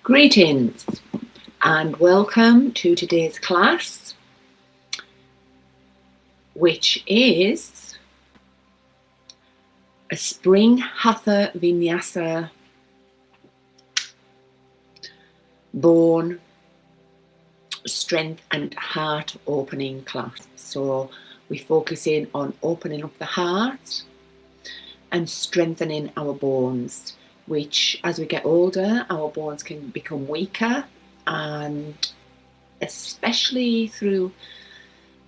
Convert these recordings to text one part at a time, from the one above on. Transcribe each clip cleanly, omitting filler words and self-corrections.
Greetings and welcome to today's class, which is a spring Hatha Vinyasa bone strength and heart opening class. So we focus in on opening up the heart and strengthening our bones, which as we get older, our bones can become weaker, and especially through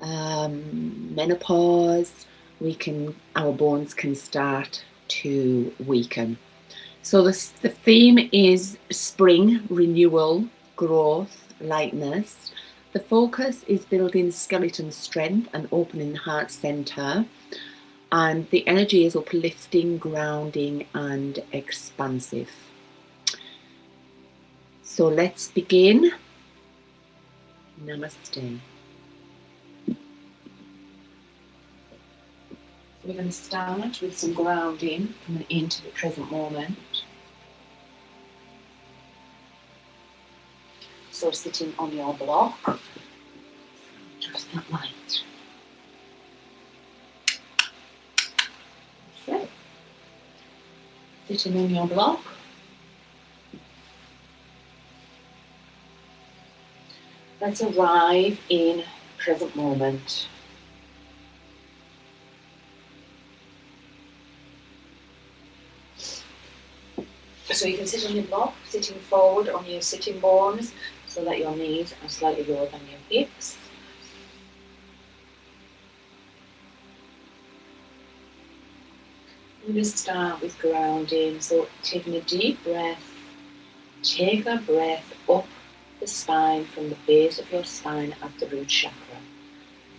menopause, our bones can start to weaken. So the theme is spring, renewal, growth, lightness. The focus is building skeleton strength and opening the heart center. And the energy is uplifting, grounding, and expansive. So let's begin. Namaste. So we're going to start with some grounding, coming into the present moment. So sitting on your block, just that light. So, sitting on your block. Let's arrive in present moment. So you can sit on your block, sitting forward on your sitting bones so that your knees are slightly lower than your hips. I'm going to start with grounding, so taking a deep breath, take that breath up the spine from the base of your spine at the root chakra.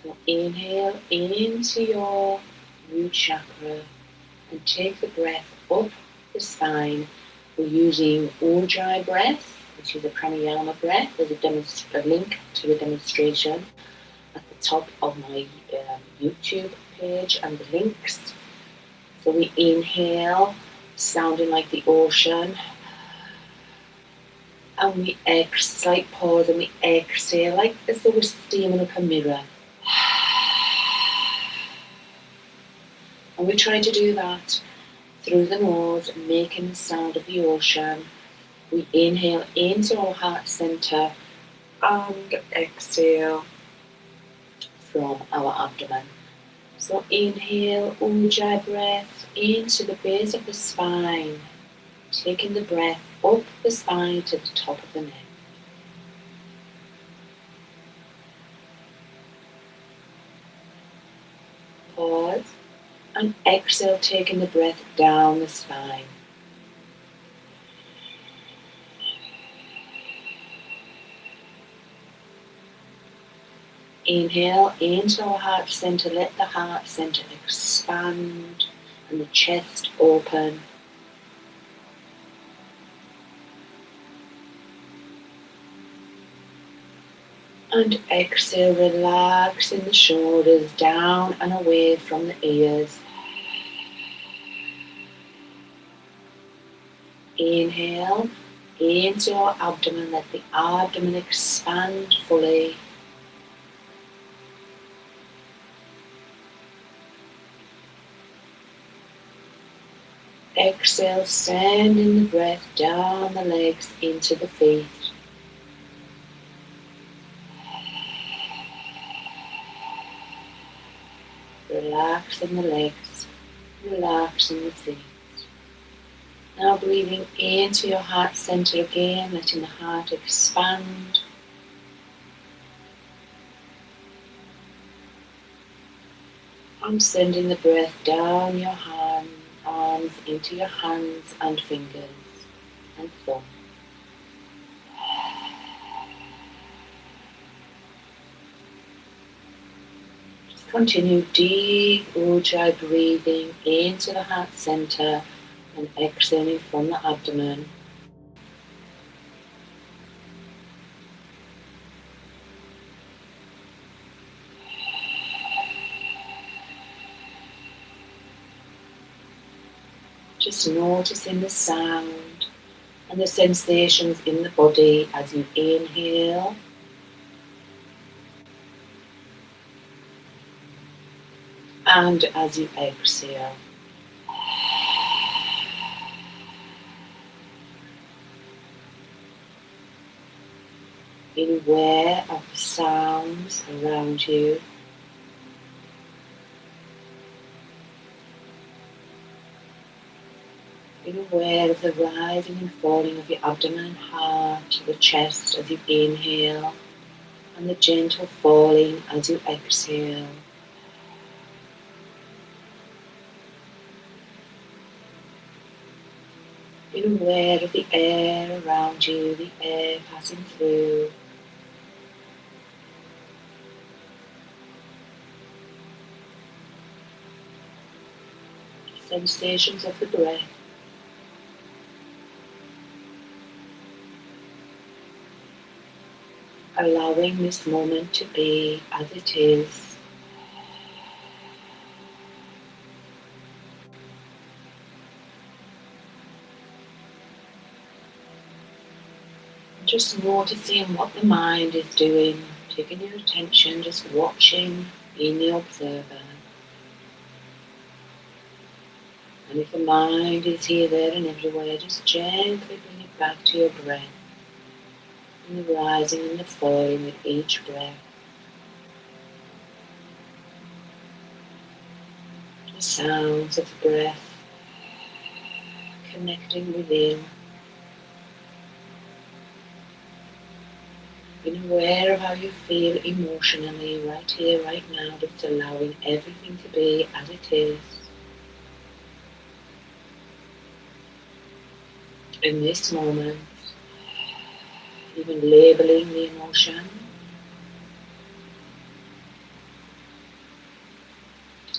So inhale into your root chakra and take the breath up the spine. We're using Ujjayi breath, which is a pranayama breath. There's a link to the demonstration at the top of my YouTube page and the links. So we inhale, sounding like the ocean, and we slight pause, and we exhale like as though we're steaming up a mirror. And we try to do that through the nose, making the sound of the ocean. We inhale into our heart center and exhale from our abdomen. So inhale, Ujjayi breath into the base of the spine, taking the breath up the spine to the top of the neck. Pause and exhale, taking the breath down the spine. Inhale into our heart center, let the heart center expand and the chest open. And exhale, relaxing the shoulders down and away from the ears. Inhale into your abdomen, let the abdomen expand fully. Exhale, sending the breath down the legs into the feet. Relaxing the legs, relaxing the feet. Now breathing into your heart center again, letting the heart expand. I'm sending the breath down your arms into your hands and fingers and thumb. Just continue deep Ujjayi breathing into the heart center and exhaling from the abdomen. Just noticing the sound and the sensations in the body as you inhale and as you exhale. Being aware of the sounds around you. Being aware of the rising and falling of your abdomen and heart, the chest as you inhale, and the gentle falling as you exhale. Being aware of the air around you, the air passing through. Sensations of the breath. Allowing this moment to be as it is. Just noticing what the mind is doing, taking your attention, just watching, being the observer. And if the mind is here, there and everywhere, just gently bring it back to your breath. And the rising and the falling with each breath. The sounds of the breath connecting within. Being aware of how you feel emotionally right here, right now, just allowing everything to be as it is. In this moment, even labeling the emotion.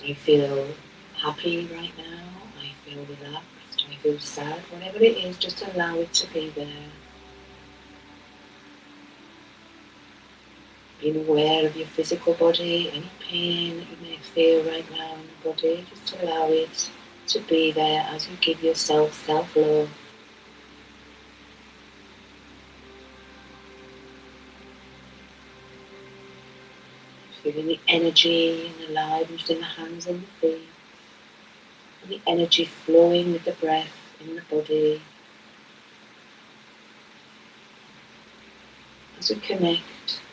I feel happy right now, I feel relaxed, I feel sad, whatever it is, just allow it to be there. Being aware of your physical body, any pain that you may feel right now in the body, just allow it to be there as you give yourself self-love. Feeling the energy and the lightness in the hands and the feet, and the energy flowing with the breath in the body. As we connect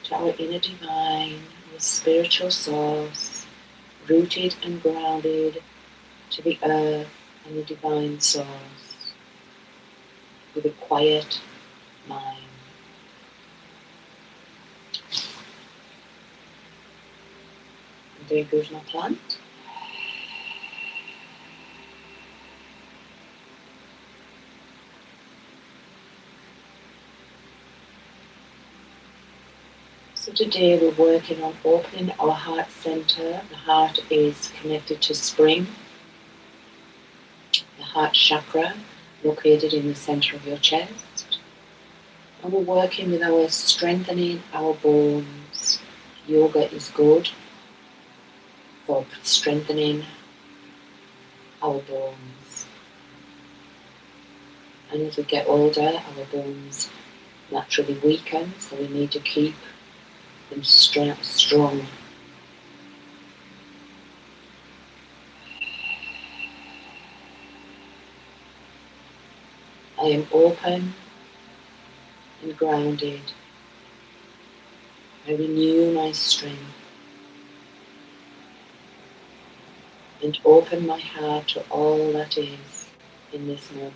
to our inner divine, our spiritual source, rooted and grounded to the earth and the divine source, with a quiet mind. And there goes my plant. So today we're working on opening our heart center. The heart is connected to spring, the heart chakra located in the center of your chest. And we're working with our strengthening our bones. Yoga is good for strengthening our bones. And as we get older, our bones naturally weaken, so we need to keep them strong. I am open and grounded. I renew my strength and open my heart to all that is in this moment.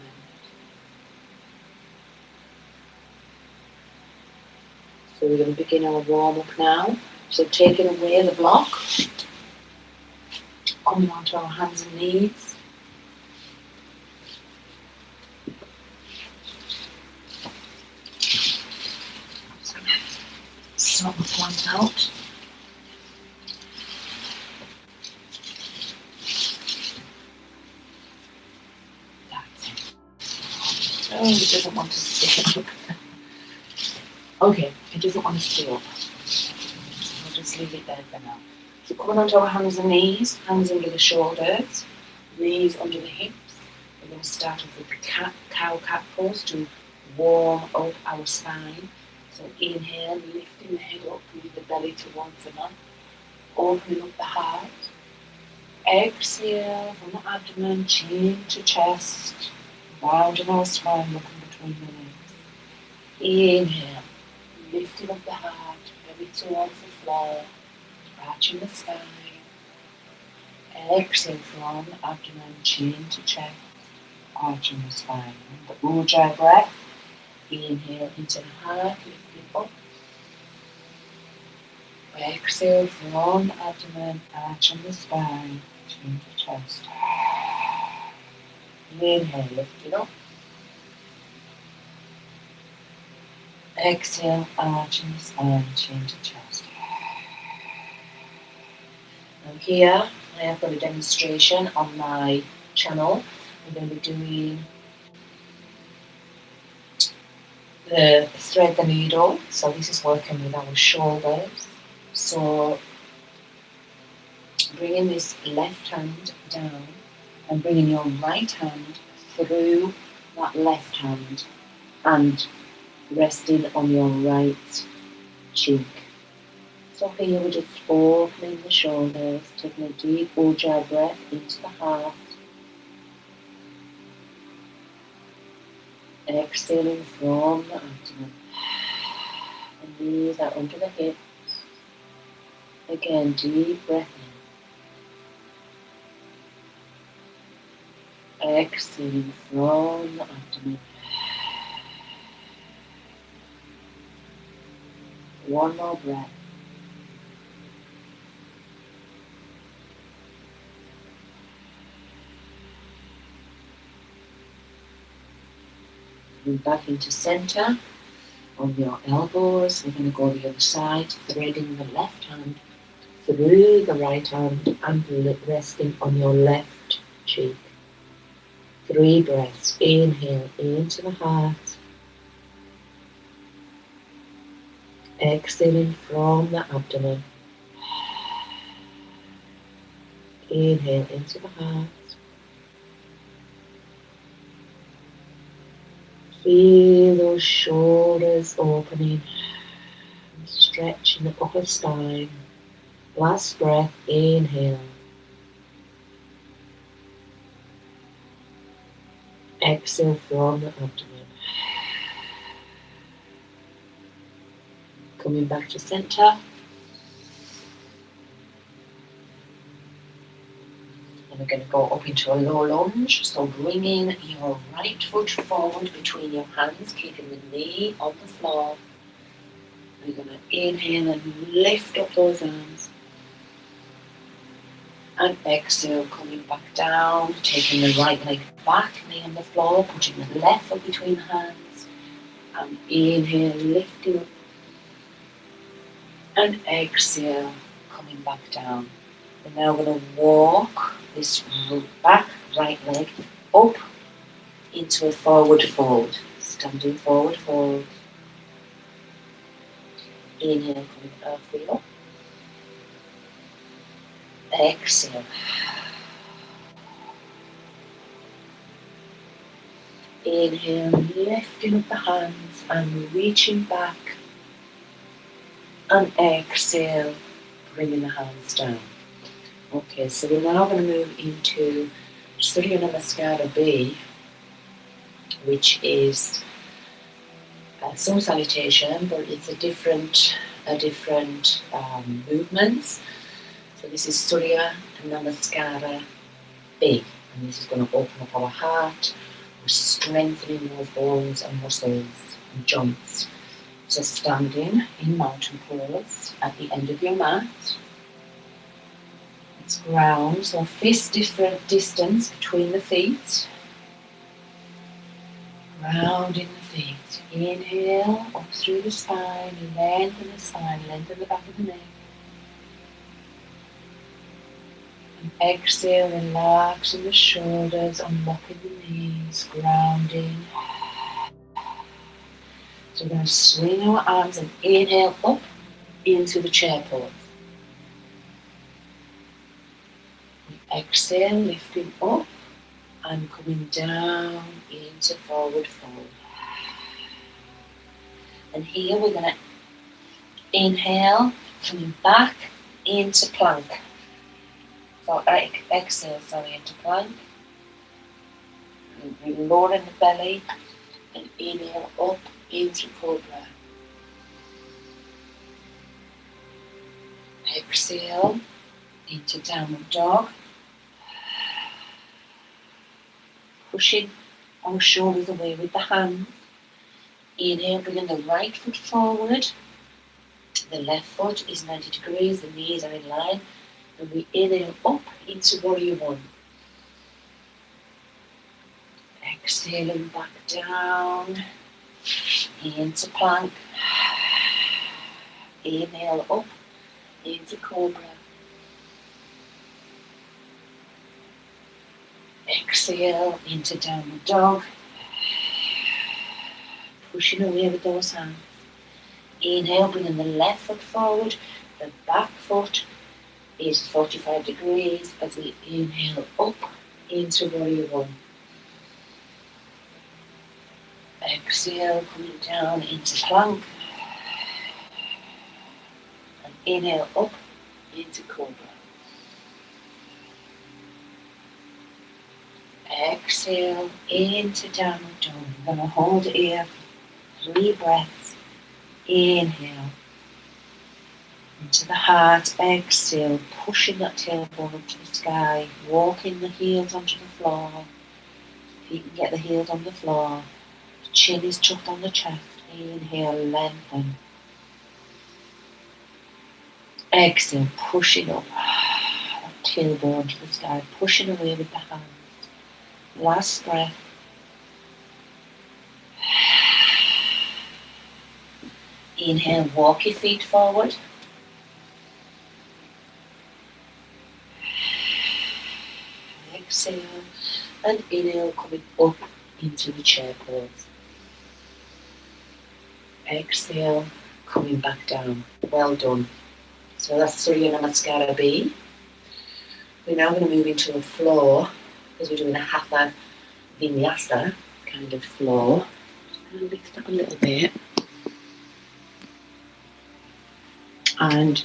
So we're going to begin our warm-up now. So taking away the block, coming onto our hands and knees. Sort the plant out. That's it. Oh, it doesn't want to stay up. Okay, it doesn't want to stay up. I'll just leave it there for now. So coming onto our hands and knees, hands under the shoulders, knees under the hips. We're going to start off with the cow cat pose to warm up our spine. So inhale, lifting the head up with the belly towards the mat, opening up the heart. Exhale from the abdomen, chin to chest, rounding our spine, looking between the legs. Inhale, lifting up the heart, belly towards the floor, arching the spine. Exhale from the abdomen, chin to chest, arching the spine. The Ujjayi breath. Inhale into the heart, lifting up. Exhale from the abdomen, arching the spine, chin to chest. Inhale, lift it up. Exhale, arching the spine, chin to chest. Now here, I have got a demonstration on my channel. I'm going to be doing the thread the needle. So this is working with our shoulders. So bringing this left hand down and bringing your right hand through that left hand and resting on your right cheek. So here we're just opening the shoulders, taking a deep Ujjayi breath into the heart. Exhaling from the abdomen. The knees are under the hips. Again, deep breath in. Exhaling from the abdomen. One more breath. And back into center on your elbows. We're going to go the other side, threading the left hand through the right hand and resting on your left cheek. 3 breaths. Inhale into the heart. Exhaling from the abdomen. Inhale into the heart. Feel those shoulders opening, stretching the upper spine. Last breath, inhale. Exhale from the abdomen. Coming back to center. And we're going to go up into a low lunge. So bringing your right foot forward between your hands, keeping the knee on the floor. We're going to inhale and lift up those arms. And exhale, coming back down, taking the right leg back, knee on the floor, putting the left foot between the hands. And inhale, lifting up. And exhale, coming back down. We're now going to walk this back right leg up into a forward fold. Standing forward fold. Inhale, coming halfway up. Exhale. Inhale, lifting up the hands and reaching back. And exhale, bringing the hands down. Okay, so we're now going to move into Surya Namaskara B, which is some salutation, but it's a different movements. So this is Surya Namaskara B, and this is going to open up our heart. We're strengthening those bones and muscles and joints. So standing in mountain pose at the end of your mat. It's ground, so fist distance between the feet. Grounding the feet. Inhale up through the spine, lengthen the spine, lengthen the back of the neck. And exhale, relaxing the shoulders, unlocking the knees, grounding. So we're going to swing our arms and inhale up into the chair pose. Exhale, lifting up and coming down into forward fold. And here we're going to inhale, coming back into plank. So exhale, into plank. And lowering the belly and inhale up into cobra. Exhale into downward dog. Pushing our shoulders away with the hands. Inhale, bringing the right foot forward. The left foot is 90 degrees, the knees are in line. And we inhale up into warrior one. Exhaling back down into plank. Inhale up into cobra. Exhale into downward dog. Pushing away with those hands. Inhale, bringing the left foot forward. The back foot is 45 degrees as we inhale up into warrior one. Exhale, coming down into plank. And inhale up into cobra. Exhale into downward dog. I'm going to hold it here for 3 breaths. Inhale into the heart. Exhale, pushing that tailbone up to the sky. Walking the heels onto the floor. If you can get the heels on the floor. The chin is tucked on the chest. Inhale, lengthen. Exhale, pushing up that tailbone to the sky. Pushing away with the hands. Last breath. Inhale, walk your feet forward. Exhale, and inhale, coming up into the chair pose. Exhale, coming back down. Well done. So that's Surya Namaskara B. We're now going to move into a floor because we're doing a Hatha Vinyasa kind of floor. Just going to lift up a little bit. And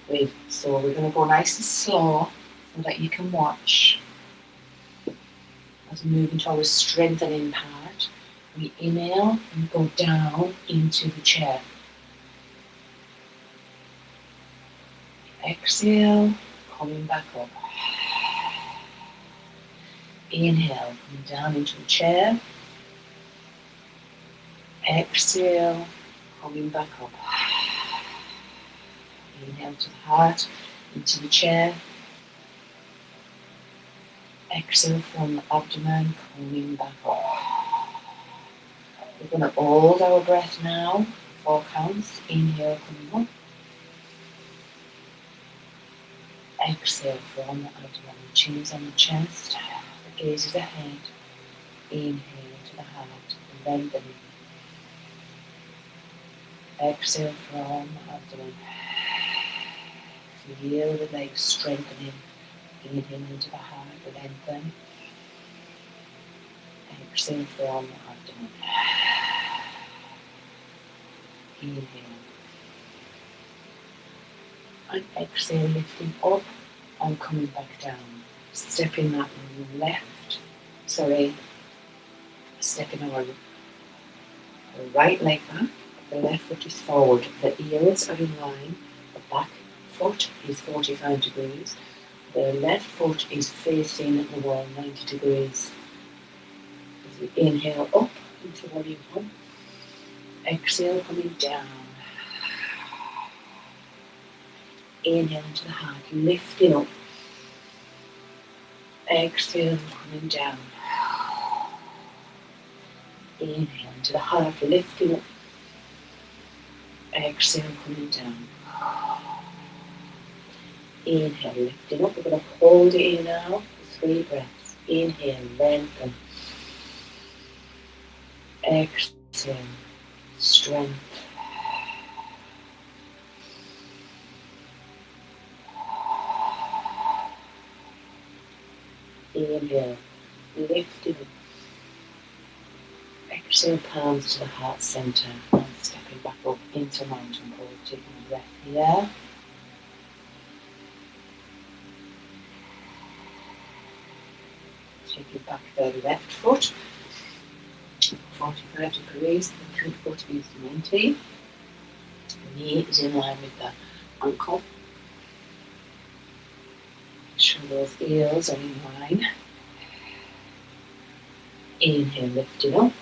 we're going to go nice and slow so that you can watch. As we move into our strengthening part, we inhale and go down into the chair. Exhale, coming back up. Inhale, coming down into the chair. Exhale, coming back up. Inhale to the heart, into the chair. Exhale from the abdomen, coming back up. We're going to hold our breath now, 4 counts. Inhale, coming up. Exhale from the abdomen, the chin is on the chest, the gaze is ahead. Inhale to the heart, lengthening. Exhale from the abdomen. Feel the legs strengthening. Inhale into the heart, lengthen. Exhale from the abdomen. Inhale. And exhale, lifting up and coming back down. Stepping our right leg back. The left foot is forward. The heels are in line. The back foot is 45 degrees. The left foot is facing the wall 90 degrees. As we inhale up into warrior one. Exhale, coming down. Inhale into the heart, lifting up. Exhale, coming down. Inhale into the heart, lifting up. Exhale, coming down. Inhale, lifting up. We're going to hold it here now for 3 breaths. Inhale, lengthen. Exhale, strength. Inhale, lifting up. Exhale, palms to the heart center. And Stepping back up into mountain pose, taking a breath here. Taking back the left foot, 45 degrees, the front foot is 90. The knee is in line with the ankle. Make sure those heels are in line. Inhale, lifting up.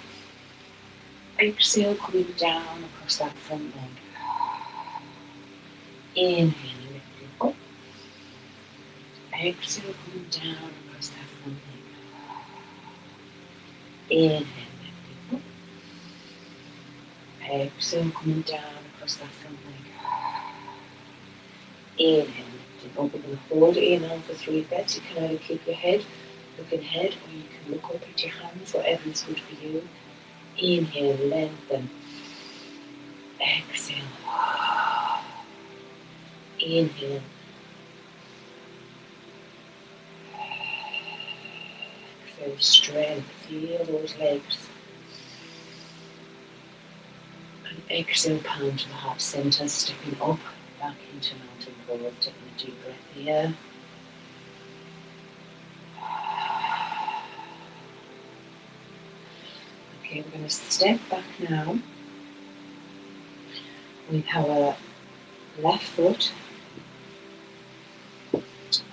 Exhale, coming down across that front leg. Inhale, lifting up. Exhale, coming down across that front leg. Inhale, lifting up. Exhale, coming down across that front leg. Inhale, lifting up. We're going to hold it in on for 3 breaths. You can either keep your head looking ahead, or you can look up at your hands, whatever is good for you. Inhale, lengthen. Exhale. Inhale. Exhale, strength. Feel those legs. And exhale, palm to the heart center, stepping up, back into mountain pose. Taking a deep breath here. Okay, we're going to step back now with our left foot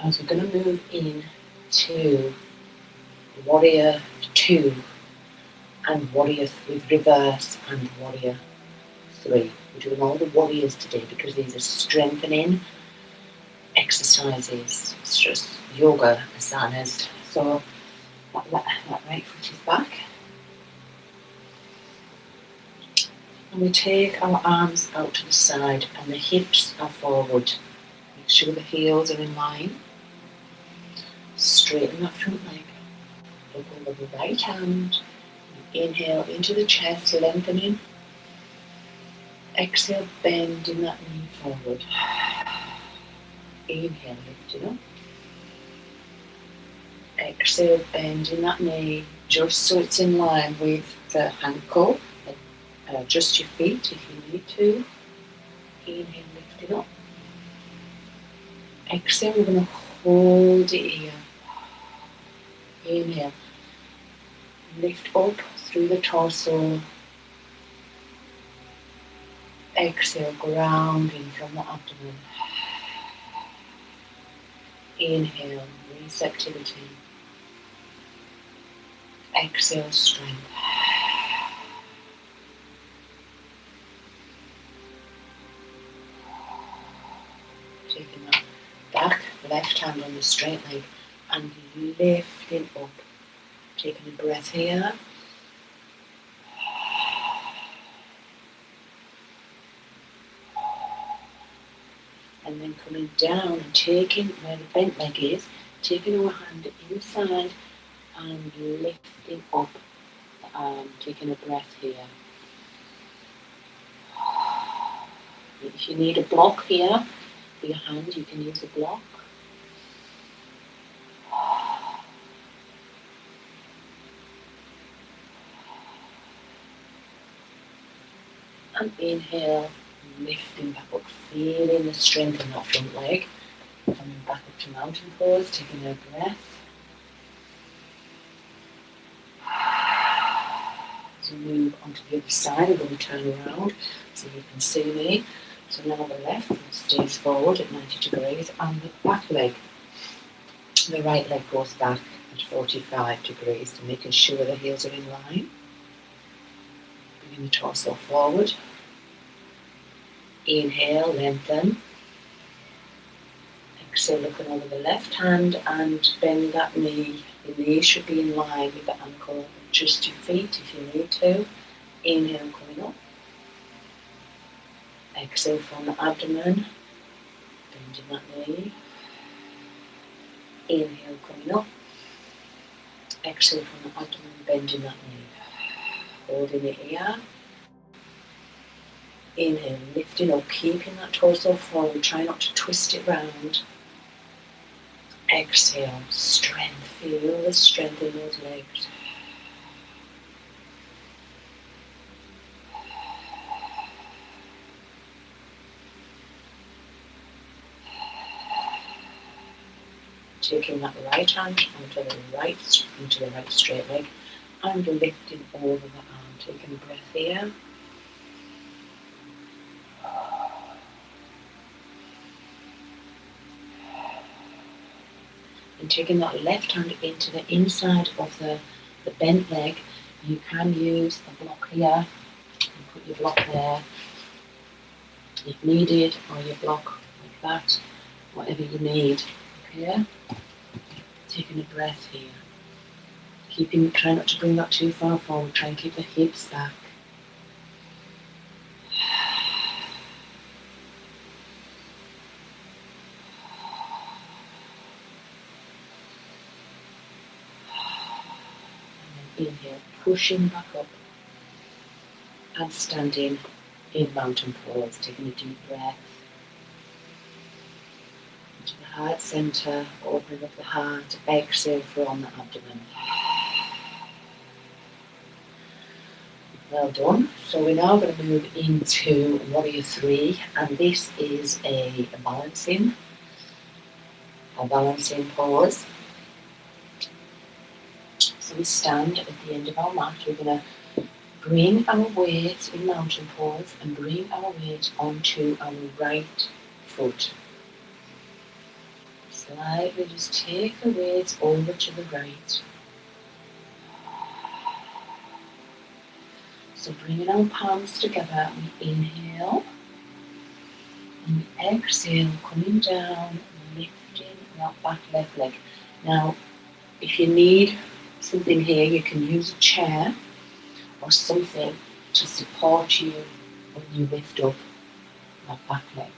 as we're going to move in to warrior 2 and warrior with reverse and warrior 3. We're doing all the warriors today because these are strengthening exercises. It's just yoga asanas. So that right foot is back. And we take our arms out to the side and the hips are forward. Make sure the heels are in line. Straighten that front leg. Look over the right hand. Inhale into the chest, lengthening. Exhale, bending that knee forward. Inhale, lifting up. Exhale, bending that knee just so it's in line with the ankle. Adjust your feet if you need to. Inhale, lift it up. Exhale, we're going to hold it here. Inhale. Lift up through the torso. Exhale, grounding from the abdomen. Inhale, receptivity. Exhale, strength. Taking that back, left hand on the straight leg and lifting up. Taking a breath here. And then coming down and taking where the bent leg is, taking our hand inside and lifting up the arm, taking a breath here. If you need a block here for your hand, you can use a block. And inhale, lifting back up, feeling the strength in that front leg. Coming back up to mountain pose, taking a breath. As we move onto the other side, I'm going to turn around so you can see me. So now the left foot stays forward at 90 degrees and the back leg, the right leg goes back at 45 degrees, so making sure the heels are in line. Bringing the torso forward. Inhale, lengthen. Exhale, looking over the left hand and bend that knee. The knee should be in line with the ankle. Adjust your feet if you need to. Inhale, coming up. Exhale from the abdomen. Bending that knee. Inhale, coming up. Exhale from the abdomen, bending that knee. Holding it here. Inhale, lifting up, keeping that torso forward. Try not to twist it round. Exhale, strength. Feel the strength in those legs. taking that right hand into the right straight leg and lifting over the arm. Taking a breath here. And taking that left hand into the inside of the bent leg. You can use a block here and put your block there if needed, or your block like that, whatever you need. Okay? Taking a breath here. Try not to bring that too far forward. Try and keep the hips back. And then inhale, pushing back up and standing in mountain pose. Taking a deep breath into the heart center, opening up the heart. Exhale from the abdomen. Well done. So we're now going to move into Warrior 3, and this is a balancing pose. So we stand at the end of our mat. We're going to bring our weight in mountain pose and bring our weight onto our right foot. Slightly just take the weight over to the right. So bringing our palms together, we inhale and we exhale, coming down, lifting that back left leg. Now, if you need something here, you can use a chair or something to support you when you lift up that back leg.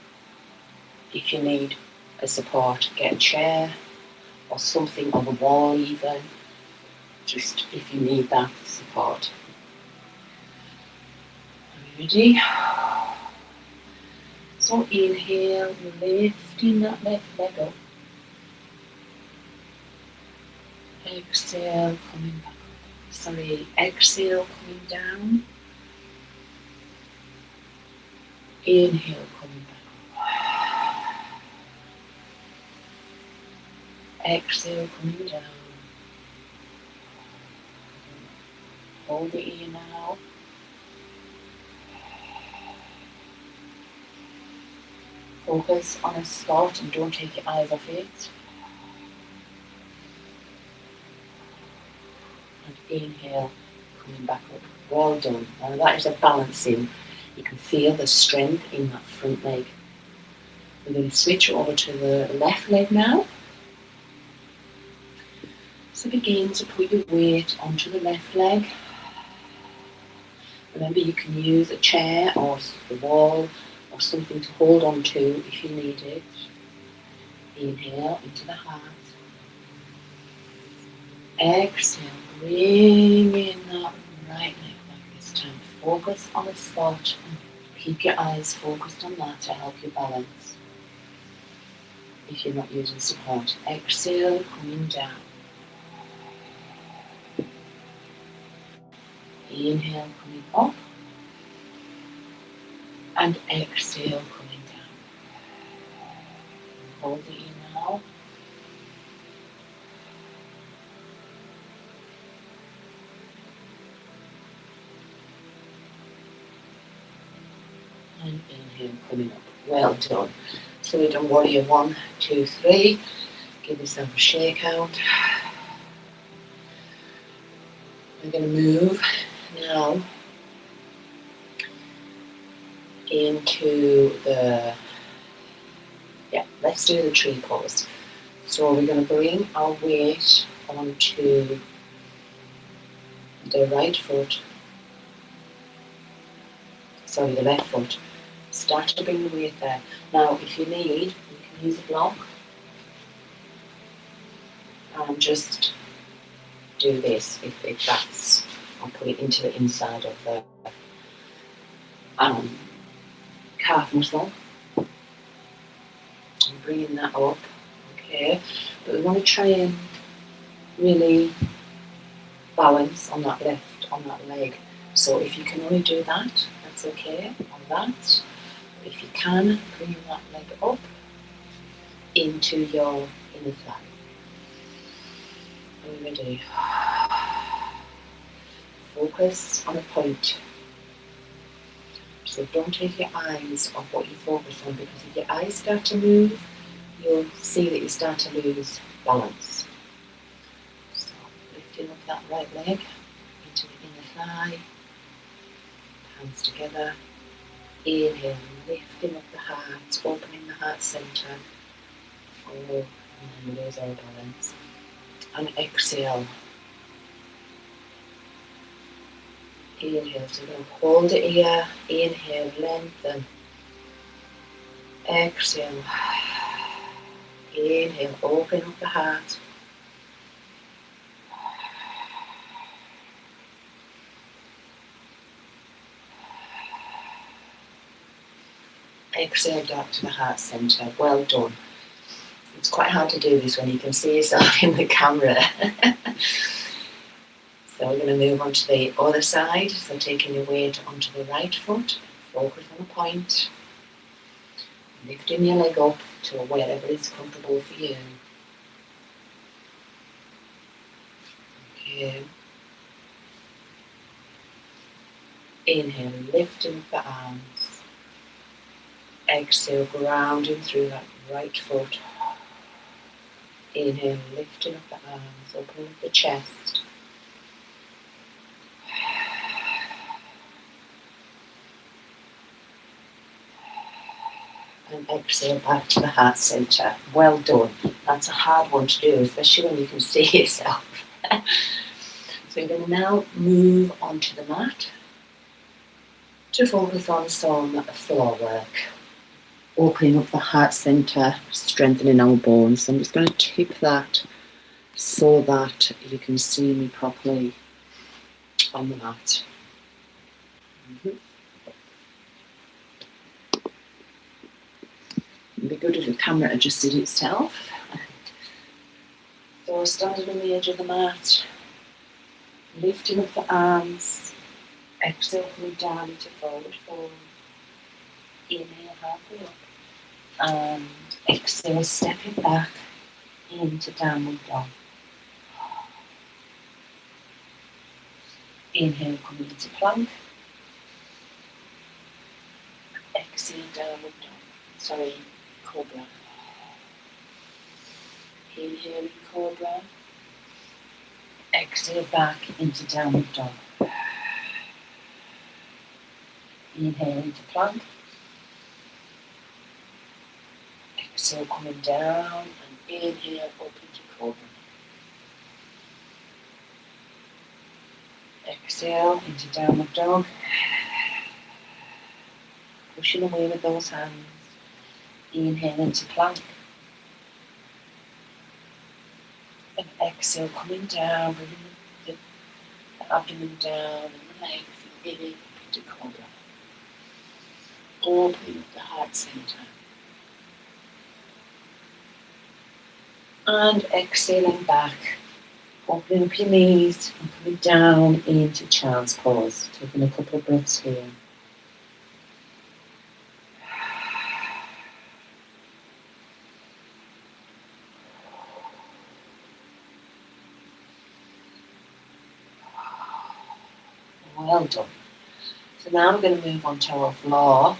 If you need a support, get a chair or something on the wall even, just if you need that support. Ready? So inhale, lifting that left leg up. Exhale, coming back up. Exhale, coming down. Inhale, coming back up. Exhale, coming down. Hold it here now. Focus on a spot and don't take your eyes off it. And inhale, coming back up. Well done. Now that is a balancing. You can feel the strength in that front leg. We're going to switch over to the left leg now. So begin to put your weight onto the left leg. Remember, you can use a chair or the wall or something to hold on to if you need it. Inhale into the heart. Exhale, bring in that right leg back this time. Focus on the spot and keep your eyes focused on that to help you balance. If you're not using support. Exhale, coming down. Inhale, coming up. And exhale, coming down. Hold it in now. And inhale, coming up. Well done. So we've done Warrior 1, 2, 3. Give yourself a shake out. We're going to move now into let's do the tree pose. So we're going to bring our weight onto the left foot. Start to bring the weight there. Now, if you need, you can use a block and just do this if that's, I'll put it into the inside of the calf muscle. And bringing that up, okay. But we want to try and really balance on that leg. So if you can only do that, that's okay on that. If you can, bring that leg up into your inner thigh. Ready. Focus on a point. So don't take your eyes off what you focus on, because if your eyes start to move, you'll see that you start to lose balance. So lifting up that right leg into the inner thigh, hands together. Inhale, lifting up the heart, opening the heart centre. Oh, and then lose our balance. And exhale. Inhale, so we're going to hold it here. Inhale, lengthen. Exhale. Inhale, open up the heart. Exhale back to the heart centre. Well done. It's quite hard to do this when you can see yourself in the camera. So we're going to move on to the other side. So taking your weight onto the right foot, focus on a point, lifting your leg up to wherever is comfortable for you. Okay. Inhale, lifting up the arms. Exhale, grounding through that right foot. Inhale, lifting up the arms, opening up the chest. And exhale back to the heart centre. Well done. That's a hard one to do, especially when you can see yourself. So you're going to now move onto the mat to focus on some floor work. Opening up the heart centre, strengthening our bones. So I'm just going to tip that so that you can see me properly on the mat. It'd be good if the camera adjusted itself. So standing on the edge of the mat, lifting up the arms, exhale coming down into forward fold. Inhale halfway up, and exhale stepping back into downward dog. Inhale coming into plank. Exhale downward dog. Cobra. Inhale in cobra. Exhale back into downward dog. Inhale into plank. Exhale coming down, and inhale up into cobra. Exhale into downward dog. Pushing away with those hands. Inhale into plank. And exhale coming down, bringing the abdomen down and the legs, and inhale up into cobra. Opening up the heart centre. And exhaling back. Opening up your knees and coming down into child's pose. Taking a couple of breaths here. Well done. So now we're going to move on to our floor.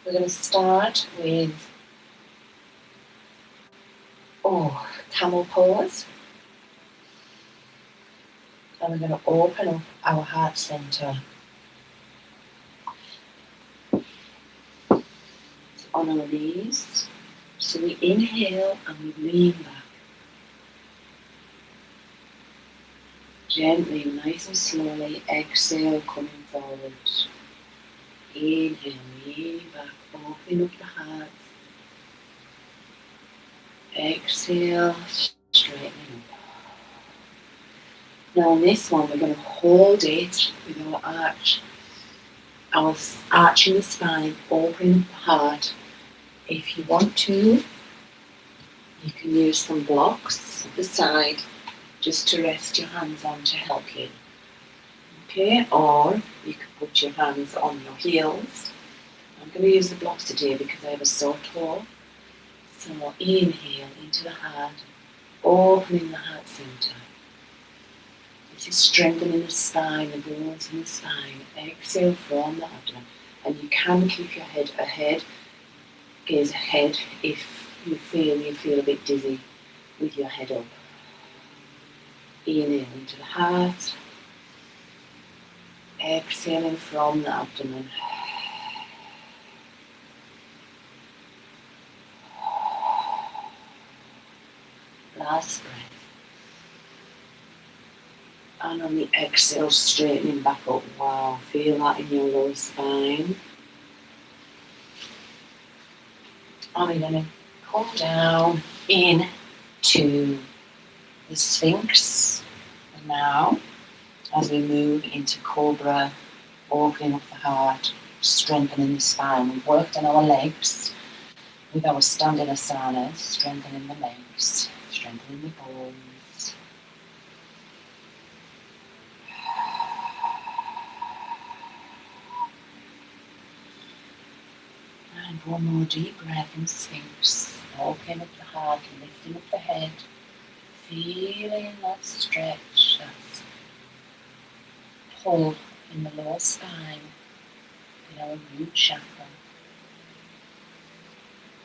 We're going to start with camel pose. And we're going to open up our heart centre. On our knees. So we inhale and we lean back. Gently, nice and slowly, exhale, coming forward. Inhale, leaning back, opening up the heart. Exhale, straightening up. Now on this one, we're going to hold it with our arch. Our arching the spine, opening up the heart. If you want to, you can use some blocks at the side just to rest your hands on to help you. Okay, or you can put your hands on your heels I'm going to use the blocks today because I have a sore toe. So inhale into the heart, opening the heart center. This is strengthening the spine, the bones in the spine. Exhale from the abdomen. And you can keep your head ahead, gaze ahead if you feel a bit dizzy with your head up. Inhale into the heart. Exhaling from the abdomen. Last breath. And on the exhale, straightening back up. Wow, feel that in your lower spine. And we're going to come down into the Sphinx. And now, as we move into Cobra, opening up the heart, strengthening the spine. We've worked on our legs with our standing asanas, strengthening the legs, strengthening the bones. And one more deep breath in Sphinx, opening up the heart, lifting up the head, feeling that stretch, that pull in the lower spine, in our root chakra.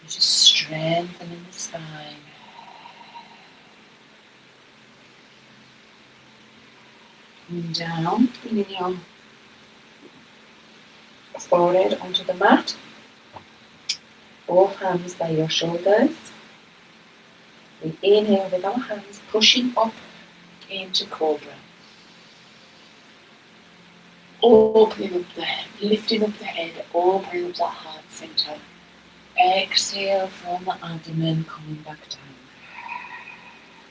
We're just strengthening the spine. Coming down, bringing your forehead onto the mat. Both hands by your shoulders. We inhale with our hands, pushing up into Cobra. Opening up the head, lifting up the head, opening up that heart center. Exhale from the abdomen, coming back down.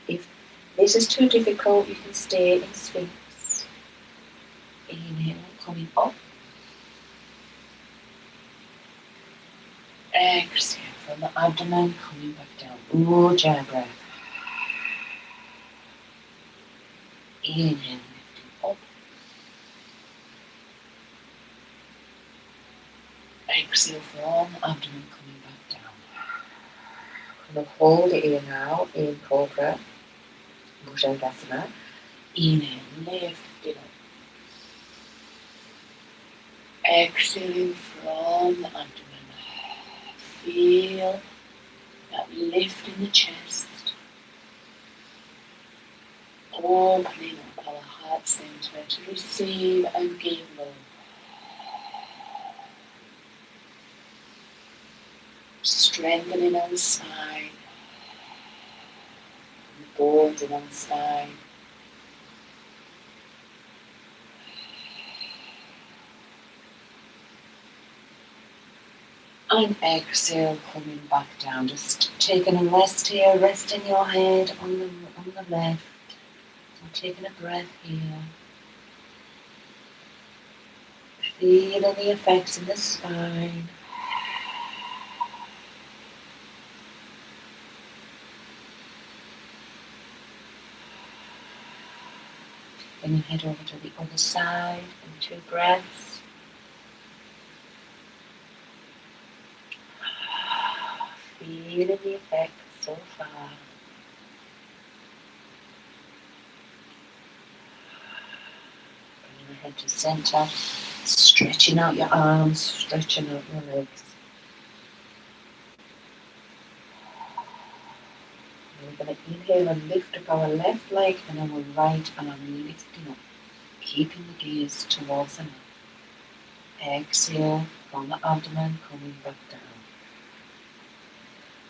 If this is too difficult, you can stay in Sphinx. Inhale, coming up. Exhale from the abdomen, coming back down. Ujjayi breath. Inhale, lifting up. Exhale from the abdomen, coming back down. We're going to hold it here now in Cobra, Bhujangasana. Inhale, lift it up. Exhaling from the abdomen. Feel that lift in the chest. Opening up our heart center to receive and give love. Strengthening our spine, the bones in our spine. And exhale, coming back down. Just taking a rest here, resting your head on the left. And taking a breath here. Feeling the effects in the spine. Then you head over to the other side in 2 breaths. Feeling the effects so far. Bring the head to center, stretching out your arms, stretching out your legs. We're going to inhale and lift up our left leg and our right arm, lifting up, keeping the gaze towards the mat. Exhale from the abdomen, coming back down.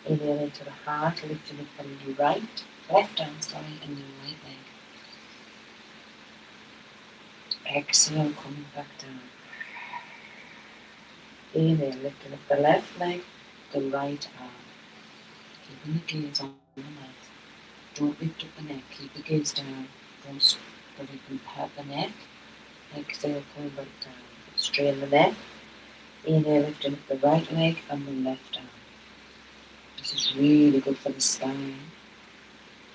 Inhale into the heart, lifting up the left arm, and the right leg. Exhale, coming back down. Inhale, lifting up the left leg, the right arm. Keeping the gaze on the mat. Don't lift up the neck, keep the gaze down. Don't but it can pat the neck. Exhale, coming back down. Straighten the neck. Inhale, lifting up the right leg and the left arm. This is really good for the spine.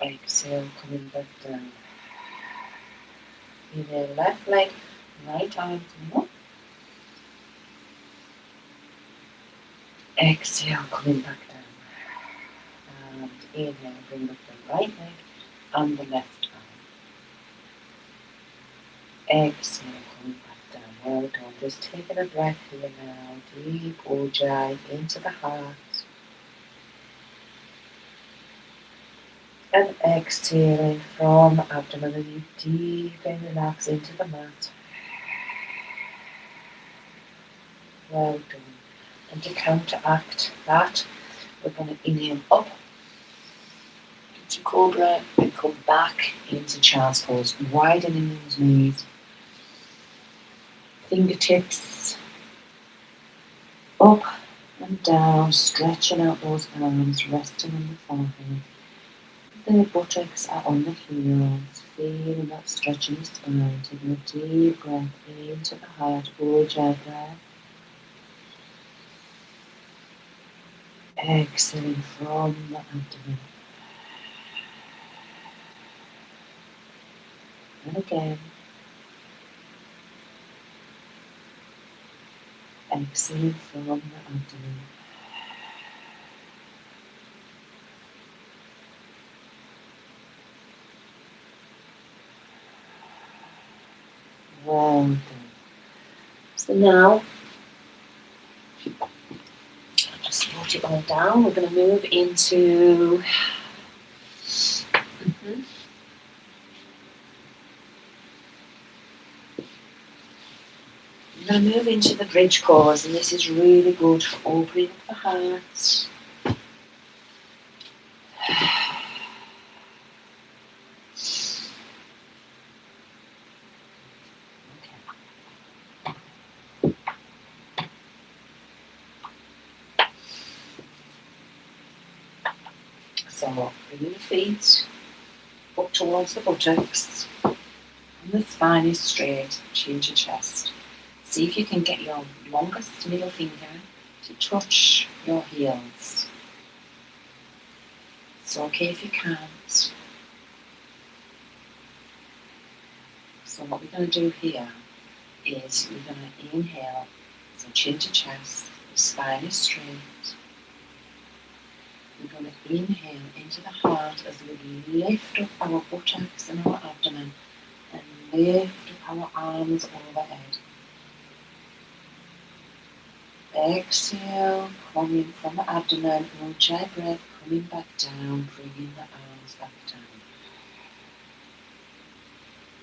Exhale, coming back down. Inhale, left leg, right arm coming up. Exhale, coming back down. And inhale, bring up the right leg and the left arm. Exhale, coming back down. Well done. Just taking a breath here now. Deep ujjayi into the heart. And exhaling from the abdomen as you deeply relax into the mat. Well done. And to counteract that, we're going to inhale up into cobra and come back into child's pose, widening those knees. Fingertips up and down, stretching out those arms, resting on the forehead. The buttocks are on the heels, feeling that stretch in the spine, taking a deep breath into the heart, ujjayi breath. Exhaling from the abdomen. And again. Exhaling from the abdomen. Well done. So now, I'll just put it all down. We're going to move into the bridge pose, and this is really good for opening up the heart. So bring your feet up towards the buttocks, and the spine is straight, chin to chest. See if you can get your longest middle finger to touch your heels. It's okay if you can't. So what we're going to do here is we're going to inhale, so chin to chest, the spine is straight. We're going to inhale into the heart as we lift up our buttocks and our abdomen and lift up our arms overhead. Exhale, coming from the abdomen, ujjayi breath, coming back down, bringing the arms back down.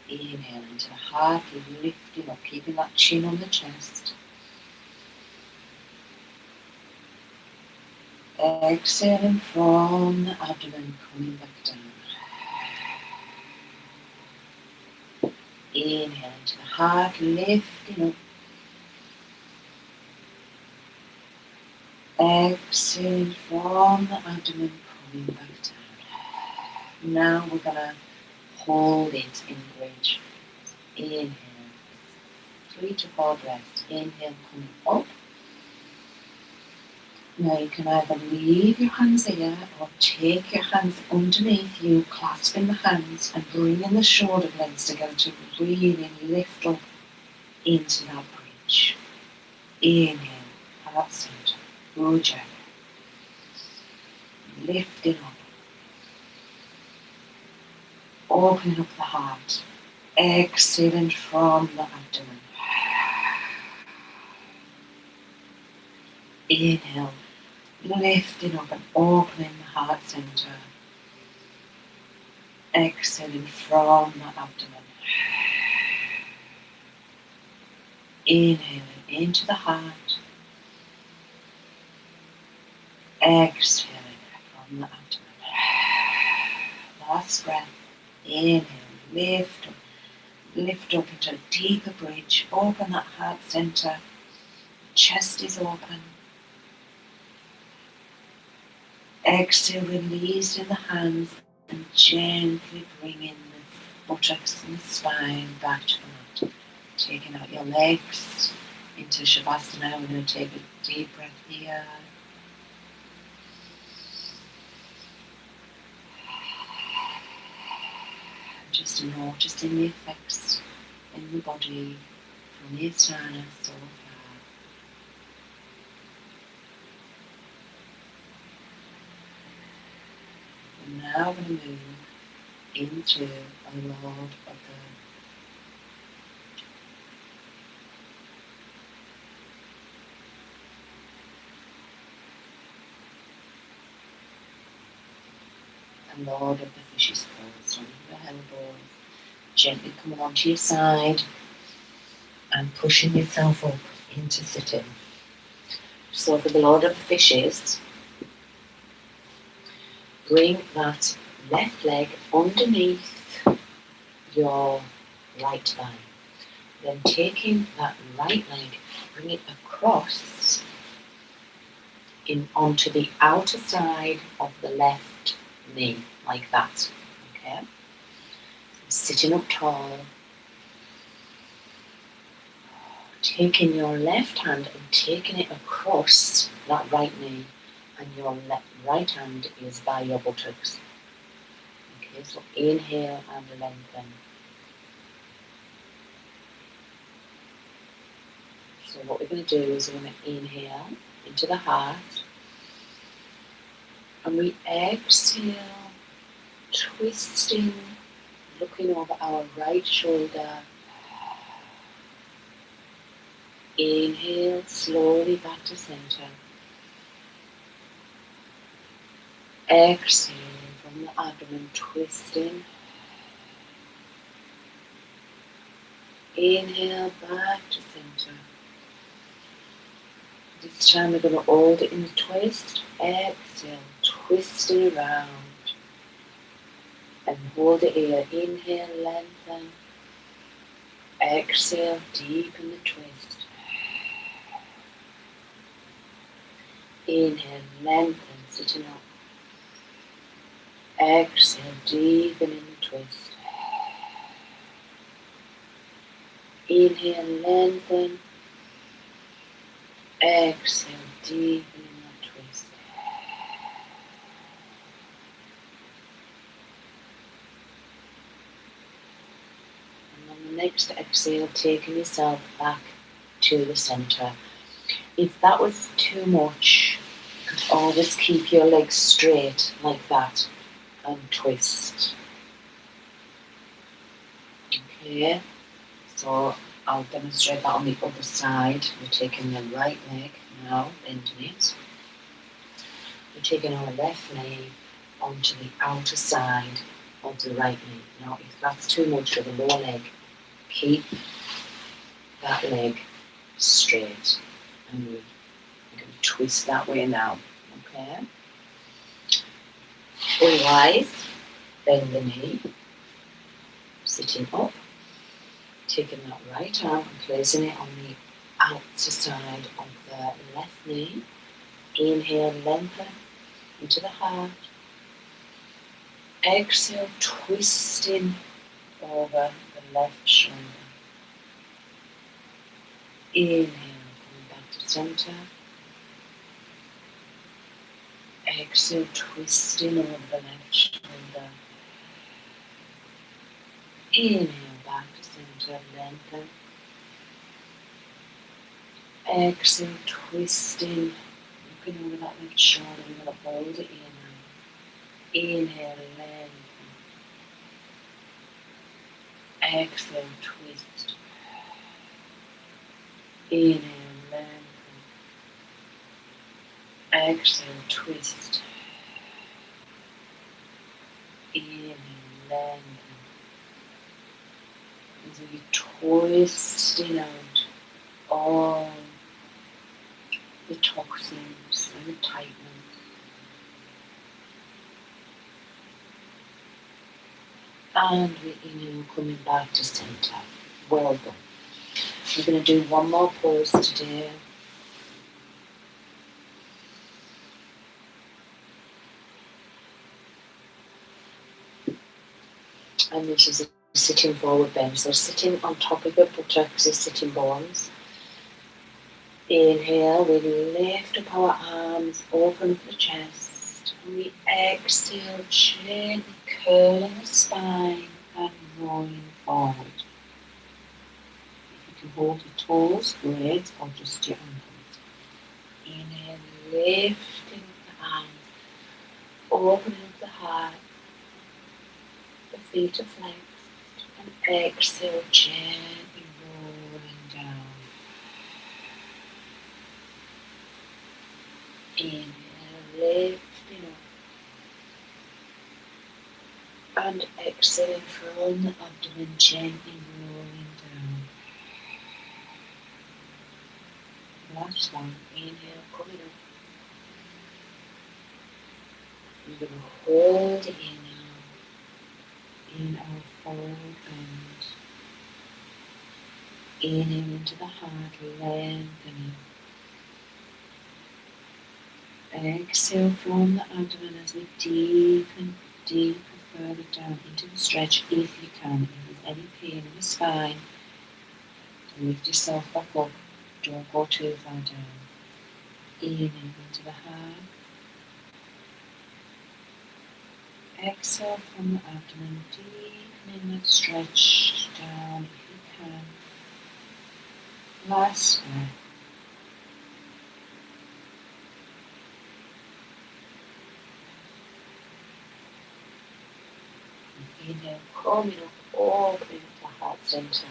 Inhale into the heart, lifting up, keeping that chin on the chest. Exhaling from the abdomen, coming back down. Inhale into the heart, lifting up. Exhaling from the abdomen, coming back down. Now we're going to hold it in bridge. Inhale, 3 to 4 breaths. Inhale, coming up. Now you can either leave your hands here or take your hands underneath you, clasping the hands and bringing the shoulder blades together to really lift up into that bridge. Inhale, heart center, ujjayi. Lifting up. Opening up the heart. Exhaling from the abdomen. Inhale, lifting up and opening the heart center. Exhaling from the abdomen. Inhaling into the heart. Exhaling from the abdomen. Last breath. Inhale, lift up into a deeper bridge. Open that heart center. Chest is open. Exhale, releasing the hands and gently bringing the buttocks and the spine back to the mat. Taking out your legs into Shavasana. We're going to take a deep breath here. Just noticing the effects in the body from the asana so far. we're now going to move into a Lord of the Fishes pose. So your elbows gently coming onto your side and pushing yourself up into sitting. So for the Lord of the Fishes, bring that left leg underneath your right thigh. Then taking that right leg, bring it across onto the outer side of the left knee, like that. Okay? So sitting up tall, taking your left hand and taking it across that right knee, and your right hand is by your buttocks. Okay, so inhale and lengthen. So what we're going to do is we're going to inhale into the heart, and we exhale, twisting, looking over our right shoulder. Inhale slowly back to center. Exhale from the abdomen, twisting. Inhale back to center. This time we're going to hold it in the twist. Exhale, twisting around. And hold it here. Inhale, lengthen. Exhale, deepen the twist. Inhale, lengthen, sitting up. Exhale, deepen in the twist. Inhale, lengthen. Exhale, deepen in the twist. And on the next exhale, taking yourself back to the center. If that was too much, you could always keep your legs straight like that and twist. Okay, so I'll demonstrate that on the other side. We're taking the right leg now, bending it. We're taking our left knee onto the outer side of the right knee. Now, if that's too much for the lower leg, keep that leg straight. And we're going to twist that way now. Okay? Otherwise, bend the knee, sitting up, taking that right arm and placing it on the outer side of the left knee. Inhale, lengthen into the heart. Exhale, twisting over the left shoulder. Inhale, coming back to center. Exhale, twisting over the left shoulder. Inhale, back to center, lengthen. Exhale, twisting, looking over that left shoulder. We're going to hold it here now. Inhale, lengthen. Exhale, twist. Inhale, lengthen. Exhale, twist. Inhale, lengthen. As we twisting out all the toxins and the tightness. And we inhale, coming back to center. Well done. We're going to do one more pose today. And this is a sitting forward bend. So sitting on top of your buttocks is sitting bones. Inhale, we lift up our arms, open up the chest. And we exhale, gently curling the spine and rolling forward. If you can hold your toes, great, or just your ankles. Inhale, lifting the arms, opening up the heart, the feet are flexed, and exhale, gently rolling down. Inhale, lifting up, and exhale from the abdomen, gently rolling down. Last one, inhale, coming up. You're going to hold it in now, in our forward bend. Inhale into the heart, lengthening. Exhale from the abdomen as we deepen, deeper further down into the stretch if you can. If there's any pain in the spine, lift yourself back up. Don't go too far down. Inhale into the heart. Exhale from the abdomen, deepening that stretch down if you can. Last breath. Inhale, coming up, opening up the heart center.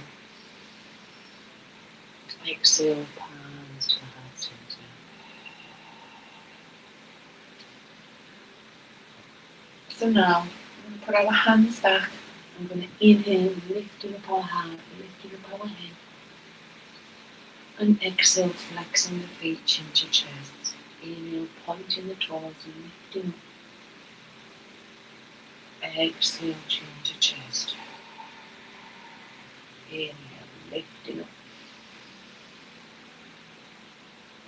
Exhale, palms to the heart center. So now, we're going to put our hands back. I'm going to inhale, lifting up our heart, lifting up our head. And exhale, flexing the feet, chin to chest. Inhale, pointing the toes, lifting up. Exhale, chin to chest. Inhale, lifting up.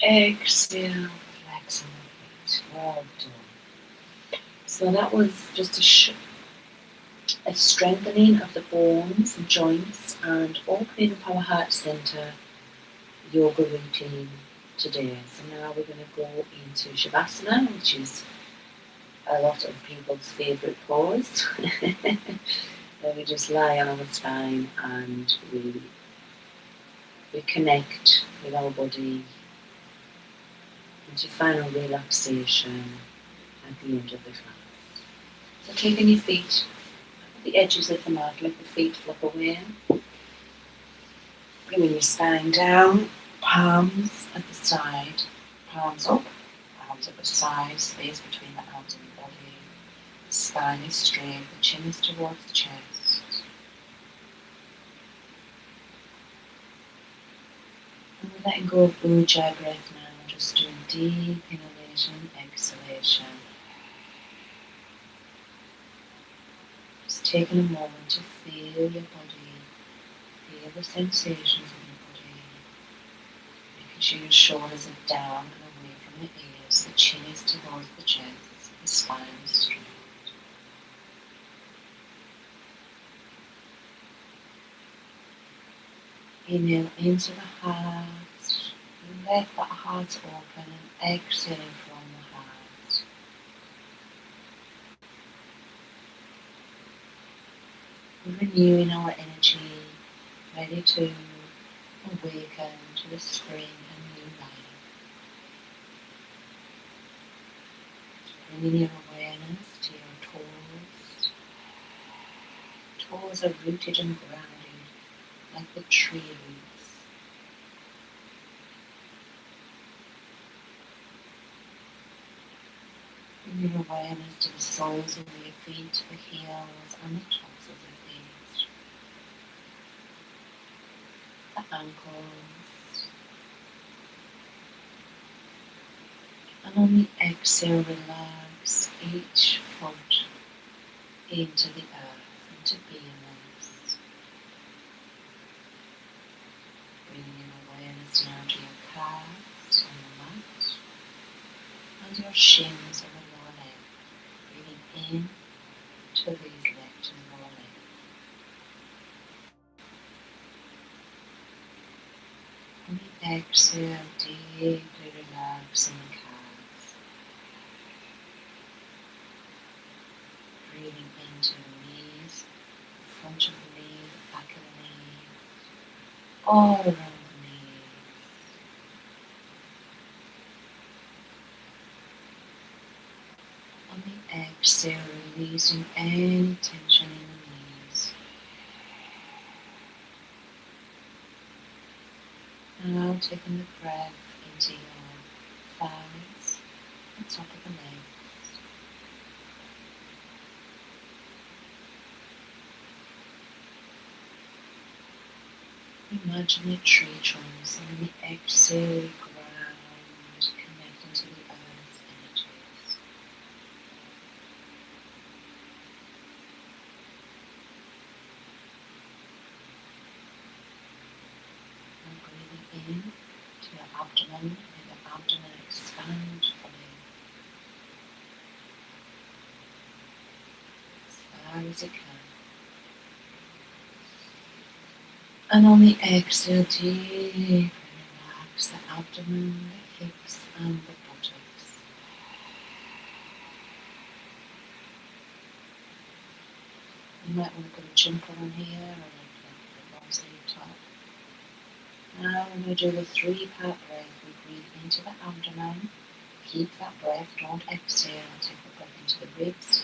Exhale, flexing the feet. Well done. So that was just a strengthening of the bones and joints and opening up our heart center yoga routine today. So now we're going to go into Shavasana, which is a lot of people's favourite pose. Where we just lie on our spine and we connect with our body into final relaxation at the end of the class. So taking your feet at the edges of the mat, let the feet flop away. Bringing your spine down, palms at the side, palms up at the side, space between the arms and the body. The spine is straight, the chin is towards the chest. And we're letting go of Ujjayi breath now, just doing deep inhalation, exhalation. Just taking a moment to feel your body, feel the sensations in your body. Making sure your shoulders are down and away from the ears, the chin is towards the chest, the spine is straight. Inhale into the heart, let that heart open and exhale from the heart. Renewing our energy, ready to awaken to the spring and new life. Bringing your awareness to your toes. Toes are rooted and grounded like the tree roots. Bringing your awareness to the soles of your feet, the heels and the tops of the feet. The ankles. And on the exhale, relax each foot into the earth, into beingness. Bringing in awareness now to your calves on the mat and your shins on the lower leg. Breathing in to these legs and lower leg. On the exhale, deeply relaxing the calves. Breathing into the knees, the front of the knee, the back of the knee, all around the knees. On the releasing any tension in the knees. Now taking the breath into your thighs, the top of the legs. Imagine the tree trunks, and when we exhale, ground, connecting to the earth's energies. And breathing in to your abdomen, and your abdomen expand fully, as far as it can. And on the exhale, deeply relax the abdomen, the hips, and the buttocks. You might want to put a jumper on here or a long sleeve top. Now when we do the 3-part breath, we breathe into the abdomen, keep that breath, don't exhale, take the breath into the ribs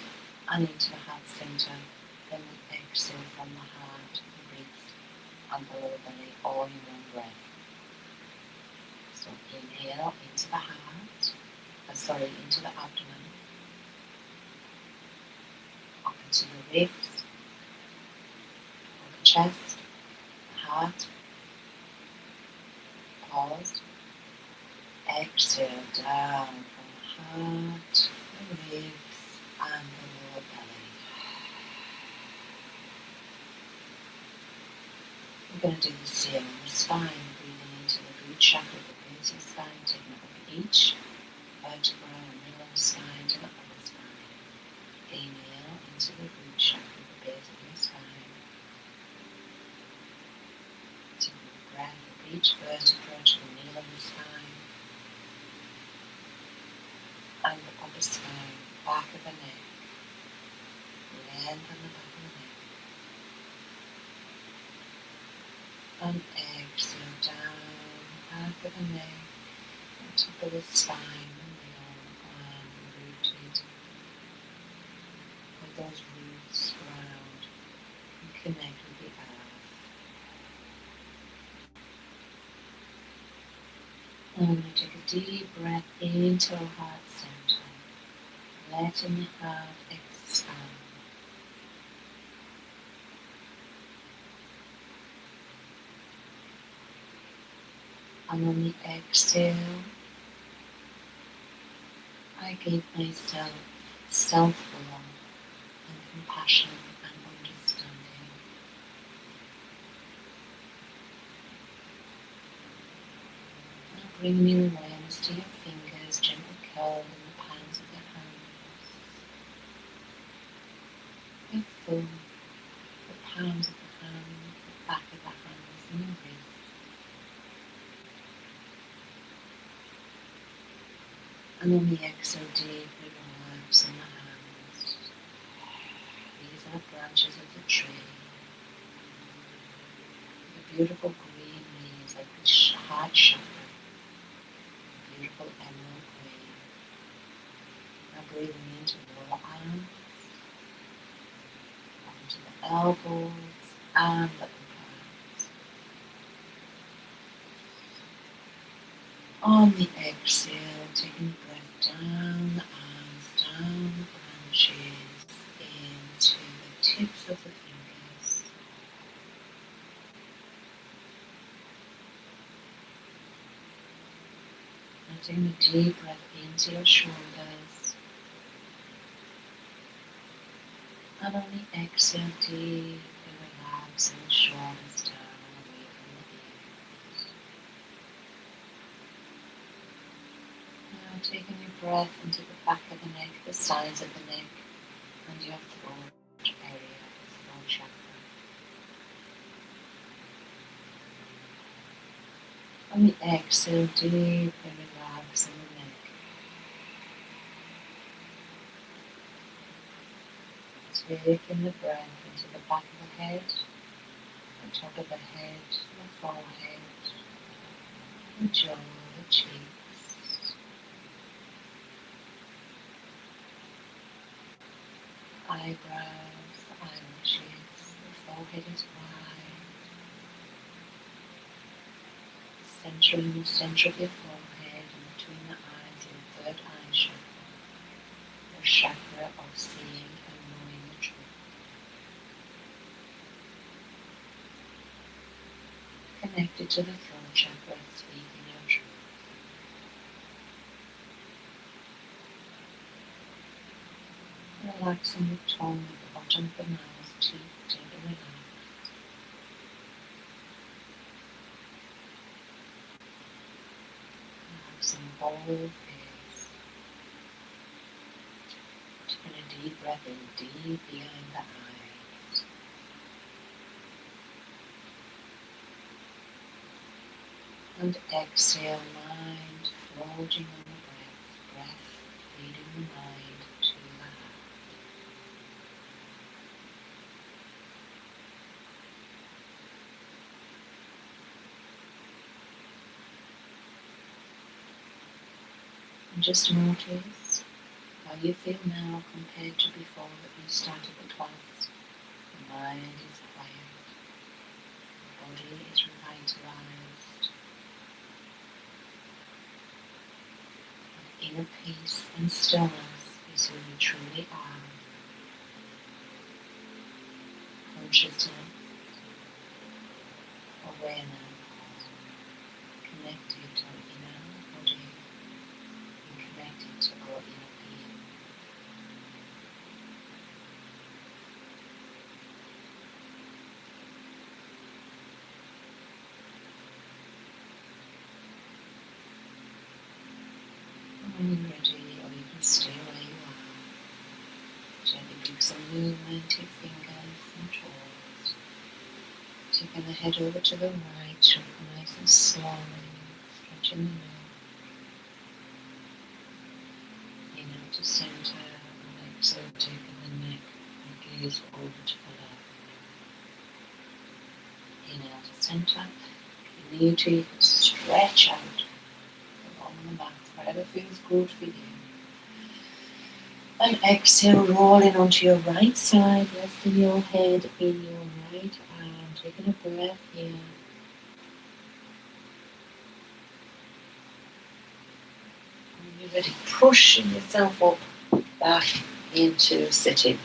and into the heart center. Then we exhale from the heart, the ribs and the lower belly, all in one breath. So inhale into the heart, into the abdomen, up into the ribs, the chest, the heart. Pause. Exhale down from the heart, the ribs, and the lower belly. We're going to do the same on the spine, breathing into the root chakra, the base of the spine, taking it up each vertebra and middle of the spine to the upper spine. Inhale into the root chakra, the base of your spine. Taking the breath of each vertebra to the middle of the spine. And the upper spine, back of the neck, lengthen the back of the neck, and exhale down, back of the neck, and top of the spine, the middle, and rooted, with those roots ground and connect with the earth. And we take a deep breath into our heart center, letting the heart expand. And on the exhale, I give myself self-love and compassion and understanding. Now bring new awareness to your fingers, gentle curl in the palms of your hands, your thumb, the palms of the hands, the back of the hands, and your wrists. And on the exhale, deeply relax in the hands. These are branches of the tree. The beautiful green leaves like the heart chakra. The beautiful emerald green. Now breathing into your arms, up into the elbows and the arms. On the exhale, taking the breath down the arms, down the branches, into the tips of the fingers. Now taking a deep breath into your shoulders. And on the exhale, deeply relaxing the shoulders down away from the ears. Now taking your breath into the back of the neck, the sides of the neck, and your throat area, throat chakra. On the exhale, deeply relaxing the neck. Taking the breath into the back of the head, the top of the head, the forehead, the jaw, the cheeks. eyebrows, the eyelashes, the forehead is wide. Centering the centre of your forehead and between the eyes, your third eye chakra, your chakra of seeing and knowing the truth. Connected to the throat chakra, speaking your truth. Relaxing the tongue at the bottom of the mouth, teeth gently relaxed. Relaxing the whole face. Taking a deep breath in, deep behind the eyes. And exhale, mind floating on the breath, breath leading the mind to the heart. And just notice how you feel now compared to before that you started the class. The mind is quiet, the body is revitalized, and inner peace and stillness is who you truly are. Consciousness, awareness, connected to our inner body and connected to our inner being. When you're ready, or you can stay where you are. Gently give some movement to your fingers and toes. Taking the head over to the right, chakra nice and slowly, stretching the neck. Inhale to center, and exhale, taking the neck and gaze over to the left. Inhale to center. If you need to, you can stretch out along the mat, whatever feels good for you. And exhale, rolling onto your right side, resting your head in your right arm, taking a breath here. And you're ready, pushing yourself up, back into sitting.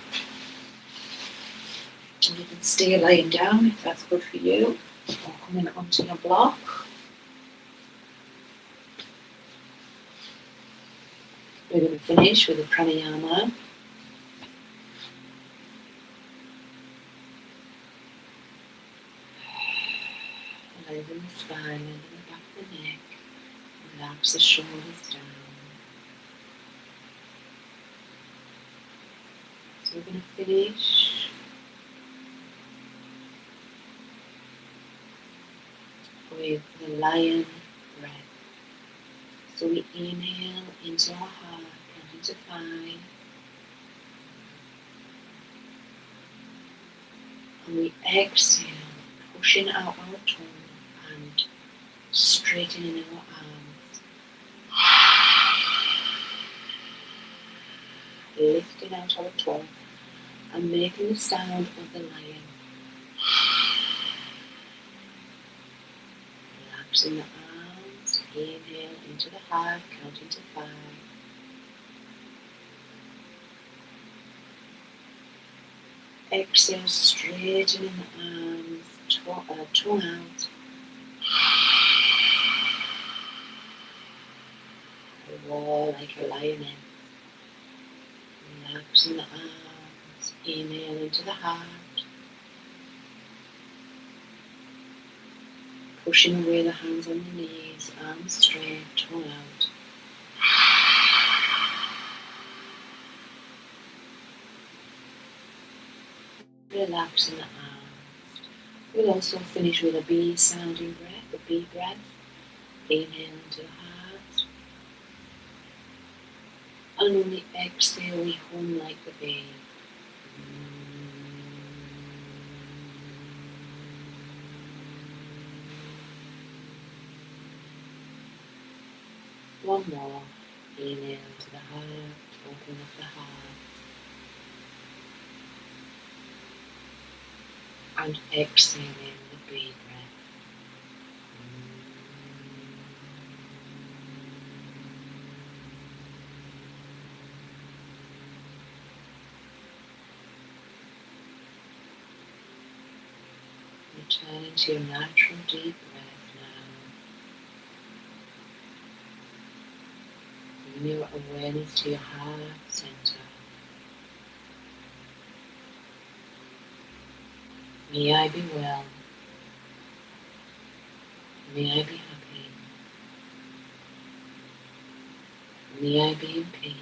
And you can stay lying down if that's good for you, or coming onto your block. We're going to finish with a pranayama. Lengthen the spine, lengthen the back of the neck, relax the shoulders down. So we're going to finish with the lion breath. So we inhale into our heart, counting to 5. And we exhale, pushing out our tongue and straightening our arms. Lifting out our tongue and making the sound of the lion. Relaxing the arms, inhale into the heart, counting to 5. Exhale, straightening the arms, tongue out. Roar like a lioness. Relaxing the arms, inhale into the heart. Pushing away the hands on the knees, arms straight, tongue out. Relaxing the arms. We'll also finish with a B sounding breath, a B breath. Inhale into the heart. And on the exhale, we hum like the bee. One more. Inhale to the heart, open up the heart. and exhaling the big breath. Return into your natural deep breath now. Bring your awareness to your heart center. May I be well. May I be happy. May I be in peace.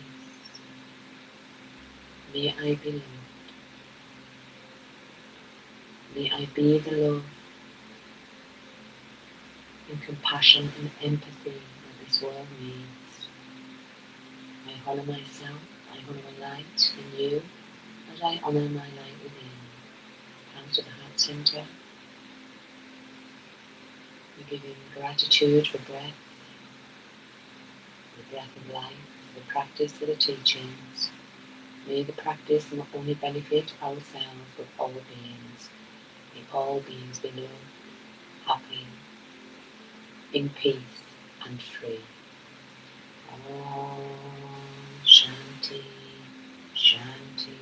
May I be loved. May I be the love and compassion and empathy that this world needs. I honour myself, I honour my light in you, as I honour my light within. Hands to the heart centre. We give in gratitude for breath, the breath of life, the practice for the teachings. May the practice not only benefit ourselves but all beings. May all beings be loved, happy, in peace and free. Om Shanti, Shanti,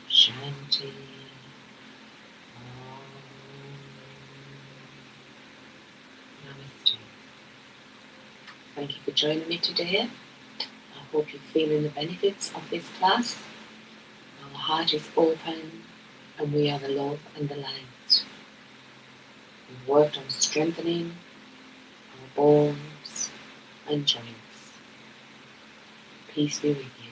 Shanti. Om Namaste. Thank you for joining me today. I hope you're feeling the benefits of this class. Our heart is open and we are the love and the light. We've worked on strengthening our bones and joints. Peace be with you.